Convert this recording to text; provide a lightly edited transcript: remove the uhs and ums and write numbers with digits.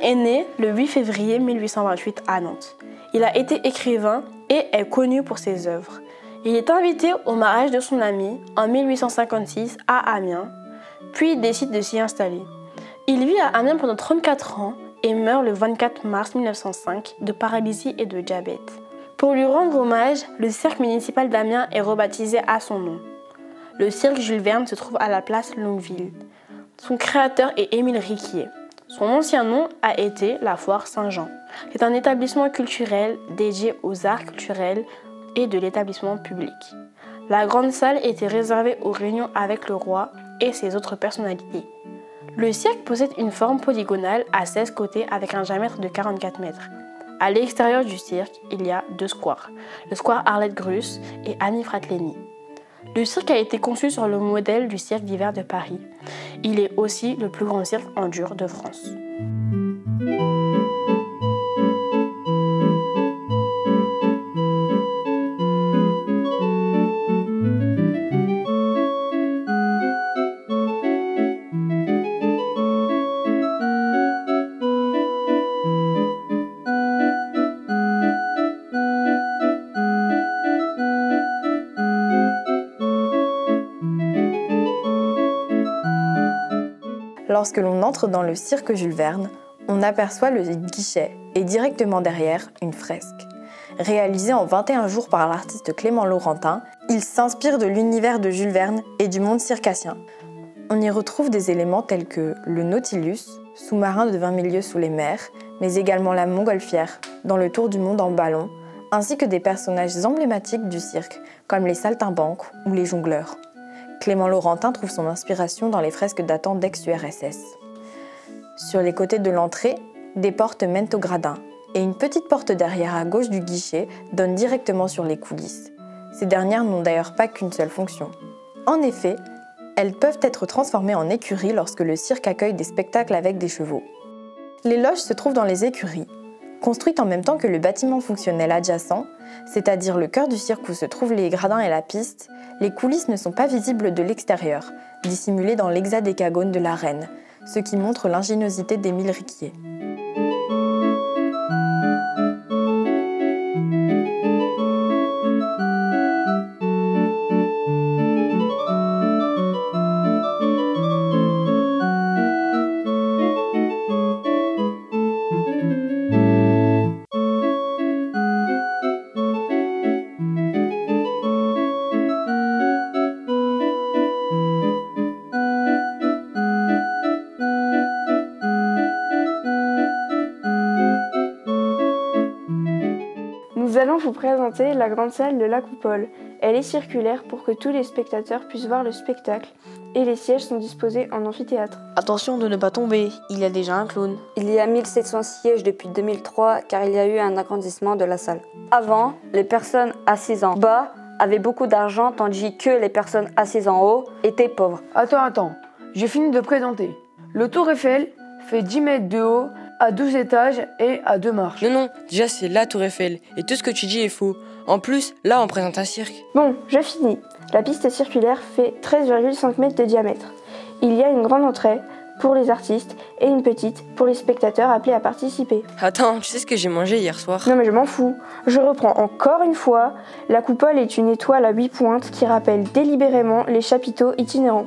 est né le 8 février 1828 à Nantes. Il a été écrivain et est connu pour ses œuvres. Il est invité au mariage de son ami en 1856 à Amiens, puis il décide de s'y installer. Il vit à Amiens pendant 34 ans et meurt le 24 mars 1905 de paralysie et de diabète. Pour lui rendre hommage, le cirque municipal d'Amiens est rebaptisé à son nom. Le cirque Jules Verne se trouve à la place Longueville. Son créateur est Émile Riquier. Son ancien nom a été la Foire Saint-Jean. C'est un établissement culturel dédié aux arts culturels et de l'établissement public. La grande salle était réservée aux réunions avec le roi et ses autres personnalités. Le cirque possède une forme polygonale à 16 côtés avec un diamètre de 44 mètres. À l'extérieur du cirque, il y a 2 squares, le square Arlette Gruss et Annie Fratellini. Le cirque a été conçu sur le modèle du cirque d'hiver de Paris. Il est aussi le plus grand cirque en dur de France. Lorsque l'on entre dans le cirque Jules Verne, on aperçoit le guichet et directement derrière, une fresque. Réalisée en 21 jours par l'artiste Clément Laurentin, il s'inspire de l'univers de Jules Verne et du monde circassien. On y retrouve des éléments tels que le Nautilus, sous-marin de 20 000 lieues sous les mers, mais également la Montgolfière, dans le tour du monde en ballon, ainsi que des personnages emblématiques du cirque, comme les saltimbanques ou les jongleurs. Clément Laurentin trouve son inspiration dans les fresques datant d'ex-URSS. Sur les côtés de l'entrée, des portes mènent au gradin, et une petite porte derrière à gauche du guichet donne directement sur les coulisses. Ces dernières n'ont d'ailleurs pas qu'une seule fonction. En effet, elles peuvent être transformées en écuries lorsque le cirque accueille des spectacles avec des chevaux. Les loges se trouvent dans les écuries. Construites en même temps que le bâtiment fonctionnel adjacent, c'est-à-dire le cœur du cirque où se trouvent les gradins et la piste, les coulisses ne sont pas visibles de l'extérieur, dissimulées dans l'hexadécagone de l'arène, ce qui montre l'ingéniosité d'Émile Riquier. Nous allons vous présenter la grande salle de la Coupole. Elle est circulaire pour que tous les spectateurs puissent voir le spectacle et les sièges sont disposés en amphithéâtre. Attention de ne pas tomber, il y a déjà un clown. Il y a 1700 sièges depuis 2003 car il y a eu un agrandissement de la salle. Avant, les personnes assises en bas avaient beaucoup d'argent tandis que les personnes assises en haut étaient pauvres. Attends, j'ai fini de présenter. Le Tour Eiffel fait 10 mètres de haut, à 12 étages et à 2 marches. Non, déjà c'est la Tour Eiffel et tout ce que tu dis est faux. En plus, là on présente un cirque. Bon, j'ai fini. La piste circulaire fait 13,5 mètres de diamètre. Il y a une grande entrée pour les artistes et une petite pour les spectateurs appelés à participer. Attends, tu sais ce que j'ai mangé hier soir? Non mais je m'en fous. Je reprends encore une fois. La Coupole est une étoile à 8 pointes qui rappelle délibérément les chapiteaux itinérants.